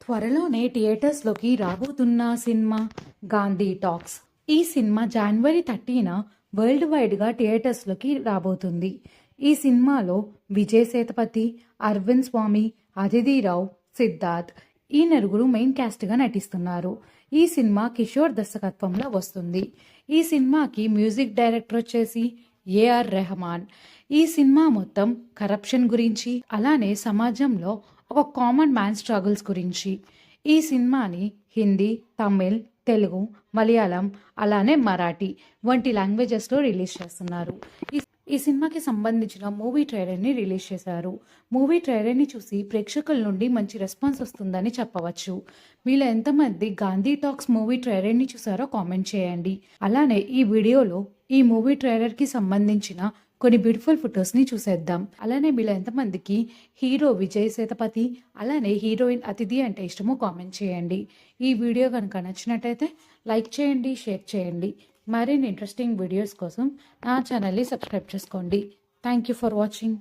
త్వరలోనే థియేటర్స్లోకి రాబోతున్న cinema Gandhi talks. ఈ సినిమా జనవరి 30న వరల్డ్ వైడ్గా థియేటర్స్లోకి రాబోతుంది. ఈ సినిమాలో విజయ్ సేతుపతి, అరవింద్ స్వామి, అదితి రావు, సిద్ధార్థ్ ఈ నలుగురు మెయిన్ క్యాస్ట్గా నటిస్తున్నారు. ఈ సినిమా కిషోర్ దర్శకత్వంలో వస్తుంది. ఈ సినిమాకి మ్యూజిక్ డైరెక్టర్ వచ్చేసి ఏఆర్ రెహమాన్. ఈ సినిమా మొత్తం కరప్షన్ గురించి, అలానే సమాజంలో ఒక కామన్ మ్యాన్ స్ట్రగుల్స్ గురించి. ఈ సినిమాని హిందీ, తమిళ్, తెలుగు, మలయాళం, అలానే మరాఠీ వంటి లాంగ్వేజెస్లో రిలీజ్ చేస్తున్నారు. ఈ సినిమాకి సంబంధించిన మూవీ ట్రైలర్ని రిలీజ్ చేశారు. మూవీ ట్రైలర్ని చూసి ప్రేక్షకుల నుండి మంచి రెస్పాన్స్ వస్తుందని చెప్పవచ్చు. మీలో ఎంతమంది గాంధీ టాక్స్ మూవీ ట్రైలర్ని చూసారో కామెంట్ చేయండి. అలానే ఈ వీడియోలో ఈ మూవీ ట్రైలర్కి సంబంధించిన కొన్ని బ్యూటిఫుల్ ఫొటోస్ని చూసేద్దాం. అలానే మీలో ఎంతమందికి హీరో విజయ్ సేతుపతి, అలానే హీరోయిన్ అతిథి అంటే ఇష్టమో కామెంట్ చేయండి. ఈ వీడియో కనుక నచ్చినట్టయితే లైక్ చేయండి, షేర్ చేయండి. మరిన్ని ఇంట్రెస్టింగ్ వీడియోస్ కోసం నా ఛానల్ని సబ్స్క్రైబ్ చేసుకోండి. Thank you for watching.